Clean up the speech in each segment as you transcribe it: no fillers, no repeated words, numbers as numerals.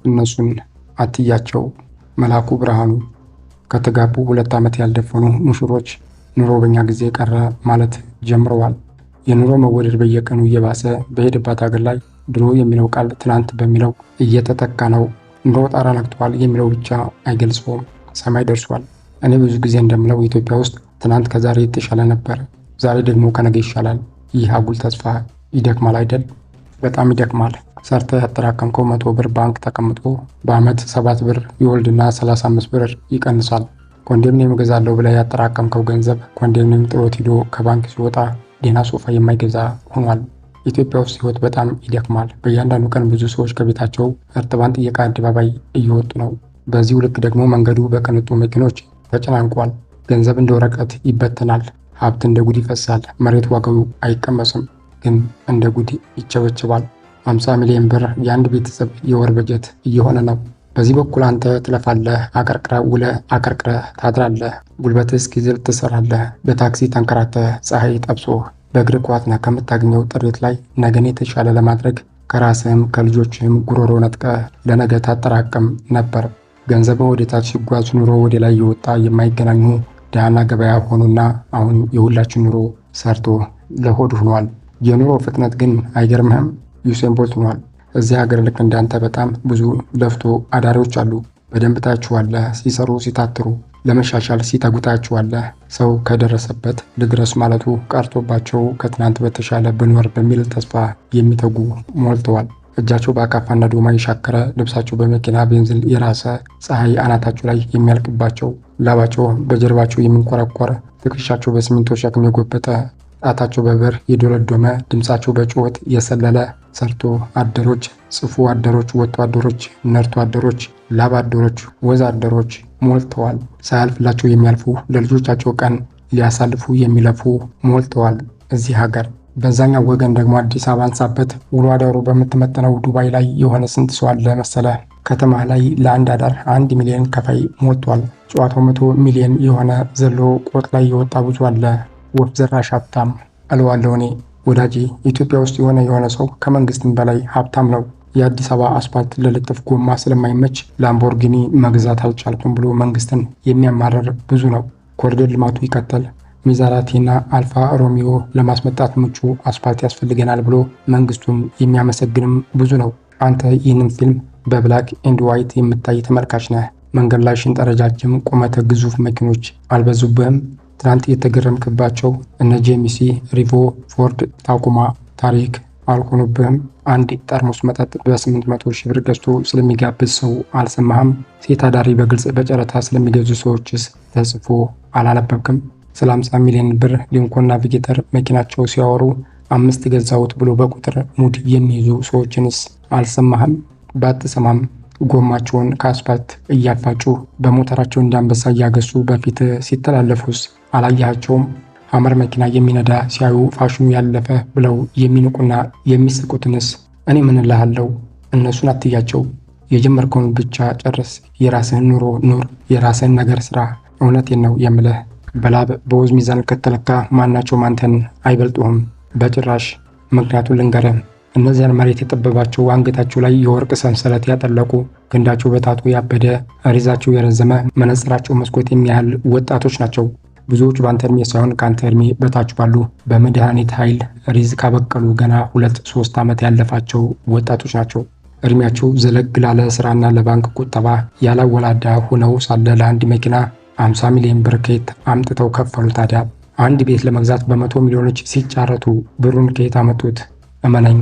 እነሱን አትያቸው። መላኩ ብርሃኑ ከተጋቡ 2 ዓመት ያልደፈኑ ሙሽሮች ኑሮ በኛ ጊዜ ቀረ ማለት ጀምረዋል። የኑሮ መወደድ በየቀኑ እየባሰ በሄደባት ሀገር ላይ ድሮ የሚለው ቃል ትናንት በሚለው እየተተካ ነው። ኑሮ ጣራ ነክቷል የሚለው ብቻ አይገልጸውም፣ ሰማይ ደርሷል። እኔ ብዙ ጊዜ እንደምለው ኢትዮጵያ ውስጥ ትናንት ከዛሬ የተሻለ ነበር፣ ዛሬ ደግሞ ከነገ ይሻላል። ይህ አጉል ተስፋ ይደክማል አይደል? በጣም ይደክማል። ሰርተ ያጠራቀምከው 100 ብር ባንክ ተቀምጦ በአመት 7 ብር ይወልድና 35 ብር ይቀንሳል። ኮንዶሚኒየም እገዛለሁ ብለህ ያጠራቀምከው ገንዘብ ኮንዶሚኒየም ጥሎት ሂዶ ከባንክ ሲወጣ ደህና ሶፋ የማይገዛ ሆኗል። ኢትዮጵያ ውስጥ ህይወት በጣም ይደክማል። በእያንዳንዱ ቀን ብዙ ሰዎች ከቤታቸው እርጥባን ጥየቃ አደባባይ እየወጡ ነው። በዚሁ ልክ ደግሞ መንገዱ በቅንጡ መኪኖች ተጨናንቋል። ገንዘብ እንደ ወረቀት ይበተናል። ሀብት እንደ ጉድ ይፈሳል። መሬት ዋጋው አይቀመስም፣ ግን እንደ ጉድ ይቸበችባል። 50 ሚሊዮን ብር የአንድ ቤተሰብ የወር በጀት እየሆነ ነው። በዚህ በኩል አንተ ትለፋለህ፣ አቀርቅረህ ውለህ አቀርቅረህ ታድራለህ። ጉልበትህ እስኪዝል ትሰራለህ። በታክሲ ተንከራተህ ፀሐይ ጠብሶ በእግር ኳትነህ ከምታገኘው ጥሪት ላይ ነገን የተሻለ ለማድረግ ከራስህም ከልጆችህም ጉሮሮ ነጥቀህ ለነገ ታጠራቅም ነበር። ገንዘብን ወደ ታች ሲጓዝ ኑሮ ወደ ላይ የወጣ የማይገናኙ ድሃና ገበያ ሆኑና አሁን የሁላችን ኑሮ ሰርቶ ለሆድ ሆኗል። የኑሮ ፍጥነት ግን አይገርምህም? ዩሴን ቦልት ሆኗል። እዚህ ሀገር ልክ እንዳንተ በጣም ብዙ ለፍቶ አዳሪዎች አሉ። በደንብ ታያችኋለህ፣ ሲሰሩ ሲታትሩ፣ ለመሻሻል ሲተጉ ታያችኋለህ። ሰው ከደረሰበት ልድረስ ማለቱ ቀርቶባቸው ከትናንት በተሻለ ብንወር በሚል ተስፋ የሚተጉ ሞልተዋል። እጃቸው በአካፋና ዶማ የሻከረ፣ ልብሳቸው በመኪና ቤንዚን የራሰ፣ ፀሐይ አናታቸው ላይ የሚያልቅባቸው፣ ላባቸው በጀርባቸው የሚንቆረቆር፣ ትከሻቸው በሲሚንቶ ሸክም የጎበጠ፣ ጣታቸው በብር የዶለዶመ፣ ድምፃቸው በጩኸት የሰለለ ሰርቶ አደሮች፣ ጽፉ አደሮች፣ ወጥቶ አደሮች፣ ነርቶ አደሮች፣ ላብ አደሮች፣ ወዝ አደሮች ሞልተዋል። ሳያልፍላቸው የሚያልፉ ለልጆቻቸው ቀን ሊያሳልፉ የሚለፉ ሞልተዋል እዚህ ሀገር። በዛኛው ወገን ደግሞ አዲስ አበባ አንሳበት ውሎ አዳሩ በምትመጠነው ዱባይ ላይ የሆነ ስንት ሰው አለ መሰለ? ከተማ ላይ ለአንድ አዳር 1 ሚሊዮን ከፋይ ሞልቷል። ጨዋታው 100 ሚሊዮን የሆነ ዘሎ ቆጥ ላይ የወጣ ብዙ አለ። ወፍ ዘራሽ ሀብታም እለዋለሁ እኔ። ወዳጄ ኢትዮጵያ ውስጥ የሆነ ሰው ከመንግስትም በላይ ሀብታም ነው። የአዲስ አበባ አስፓልት ለልጥፍ ጎማ ስለማይመች ላምቦርጊኒ መግዛት አልቻልኩም ብሎ መንግስትን የሚያማረር ብዙ ነው። ኮሪደር ልማቱ ይቀጥል፣ ሚዛራቲና አልፋ ሮሚዮ ለማስመጣት ምቹ አስፓልት ያስፈልገናል ብሎ መንግስቱን የሚያመሰግንም ብዙ ነው። አንተ ይህንን ፊልም በብላክ ኤንድ ዋይት የምታይ ተመልካች ነህ። መንገድ ላይ ሽንጠረጃጅም ቁመተ ግዙፍ መኪኖች አልበዙብህም? ትናንት የተገረምክባቸው እነ ጄሚሲ፣ ሪቮ፣ ፎርድ፣ ታኩማ ታሪክ አልሆኑብህም? አንድ ጠርሙስ መጠጥ በ800 ሺህ ብር ገዝቶ ስለሚጋብዝ ሰው አልሰማህም? ሴት አዳሪ በግልጽ በጨረታ ስለሚገዙ ሰዎችስ ተጽፎ አላነበብክም? ስለ 50 ሚሊዮን ብር ሊንኮን ናቪጌተር መኪናቸው ሲያወሩ 5 ገዛሁት ብሎ በቁጥር ሙድ የሚይዙ ሰዎችንስ አልሰማህም? ባትሰማም ጎማቸውን ከአስፓልት እያፋጩ በሞተራቸው እንዳንበሳ እያገሱ በፊት ሲተላለፉስ አላያቸውም? ሐመር መኪና የሚነዳ ሲያዩ ፋሽኑ ያለፈ ብለው የሚንቁና የሚስቁትንስ እኔ ምን እልሃለሁ? እነሱን አትያቸው። የጀመርከውን ብቻ ጨርስ። የራስህን ኑሮ ኑር። የራስህን ነገር ስራ። እውነቴን ነው የምልህ። በላብ በወዝ ሚዛን ከተለካ ማናቸው አንተን አይበልጡህም በጭራሽ። ምክንያቱን ልንገርህ። እነዚያን መሬት የጠበባቸው አንገታቸው ላይ የወርቅ ሰንሰለት ያጠለቁ፣ ክንዳቸው በታቱ ያበደ፣ ሪዛቸው የረዘመ፣ መነጽራቸው መስኮት የሚያህል ወጣቶች ናቸው። ብዙዎቹ በአንተ እድሜ ሳይሆን ከአንተ እድሜ በታች ባሉ በመድኃኒት ኃይል ሪዝ ካበቀሉ ገና 2-3 ዓመት ያለፋቸው ወጣቶች ናቸው። እድሜያቸው ዘለግ ላለ ስራና ለባንክ ቁጠባ ያላወላዳ ሆነው ሳለ ለአንድ መኪና 50 ሚሊዮን ብር ከየት አምጥተው ከፈሉ ታዲያ? አንድ ቤት ለመግዛት በ100 ሚሊዮኖች ሲጫረቱ ብሩን ከየት አመጡት? እመነኝ፣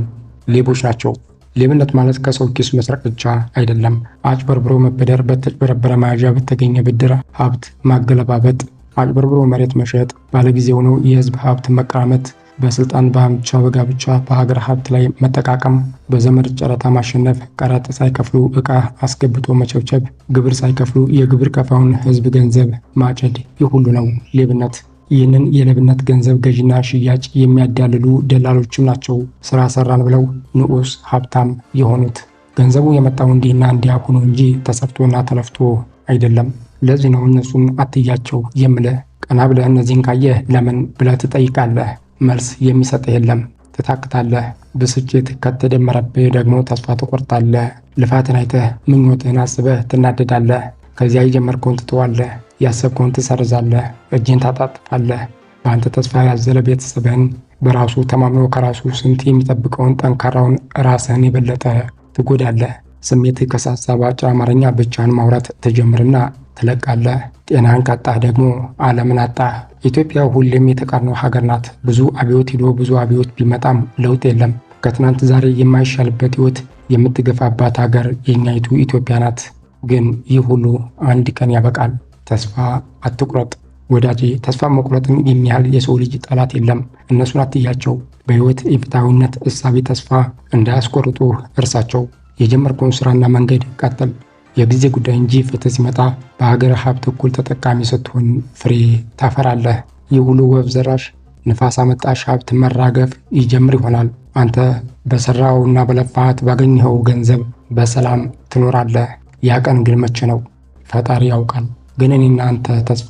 ሌቦች ናቸው። ሌብነት ማለት ከሰው ኪስ መስረቅ ብቻ አይደለም። አጭበርብሮ መበደር፣ በተጭበረበረ መያዣ በተገኘ ብድር ሀብት ማገለባበጥ፣ አጭበርብሮ መሬት መሸጥ፣ ባለጊዜ ሆነው የህዝብ ሀብት መቀራመት፣ በስልጣን በአምቻ በጋብቻ በሀገር ሀብት ላይ መጠቃቀም፣ በዘመድ ጨረታ ማሸነፍ፣ ቀረጥ ሳይከፍሉ ዕቃ አስገብቶ መቸብቸብ፣ ግብር ሳይከፍሉ የግብር ከፋውን ህዝብ ገንዘብ ማጨድ፣ ይህ ሁሉ ነው ሌብነት። ይህንን የሌብነት ገንዘብ ገዥና ሽያጭ የሚያዳልሉ ደላሎችም ናቸው ስራ ሰራን ብለው ንዑስ ሀብታም የሆኑት። ገንዘቡ የመጣው እንዲህና እንዲያ ሆኖ እንጂ ተሰርቶና ተለፍቶ አይደለም። ለዚህ ነው እነሱን አትያቸው የምልህ። ቀና ብለህ እነዚህን ካየህ ለምን ብለህ ትጠይቃለህ። መልስ የሚሰጥህ የለም። ትታክታለህ። ብስጭት ከተደመረብህ ደግሞ ተስፋ ትቆርጣለህ። ልፋትን አይተህ ምኞትህን አስበህ ትናደዳለህ። ከዚያ የጀመርከውን ትተዋለህ፣ ያሰብከውን ትሰርዛለህ፣ እጅን ታጣጥፋለህ። በአንተ ተስፋ ያዘለ ቤተሰብህን በራሱ ተማምኖ ከራሱ ስንት የሚጠብቀውን ጠንካራውን ራስህን የበለጠ ትጎዳለህ። ስሜትህ ከሳሳ በአጭር አማርኛ ብቻህን ማውራት ትጀምርና ትለቃለህ። ጤናህን ካጣህ ደግሞ ዓለምን አጣህ። ኢትዮጵያ ሁሌም የተቃርኖ ሀገር ናት። ብዙ አብዮት ሂዶ ብዙ አብዮት ቢመጣም ለውጥ የለም። ከትናንት ዛሬ የማይሻልበት ሕይወት የምትገፋባት ሀገር የኛይቱ ኢትዮጵያ ናት። ግን ይህ ሁሉ አንድ ቀን ያበቃል። ተስፋ አትቁረጥ ወዳጄ። ተስፋ መቁረጥን የሚያህል የሰው ልጅ ጠላት የለም። እነሱን አትያቸው። በሕይወት የፍትሐዊነት እሳቤ ተስፋ እንዳያስቆርጡ እርሳቸው። የጀመርከውን ስራና መንገድ ቀጥል። የጊዜ ጉዳይ እንጂ ፍትህ ሲመጣ በሀገር ሀብት እኩል ተጠቃሚ ስትሆን ፍሬ ታፈራለህ። ይህ ሁሉ ወፍ ዘራሽ ንፋስ አመጣሽ ሀብት መራገፍ ይጀምር ይሆናል። አንተ በሰራውና በለፋት ባገኘኸው ገንዘብ በሰላም ትኖራለህ። ያ ቀን ግን መቼ ነው? ፈጣሪ ያውቃል። ግን እኔና አንተ ተስፋ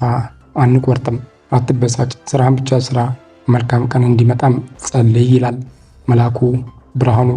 አንቆርጥም። አትበሳጭ፣ ስራህን ብቻ ስራ። መልካም ቀን እንዲመጣም ጸልይ ይላል መልአኩ ብርሃኑ።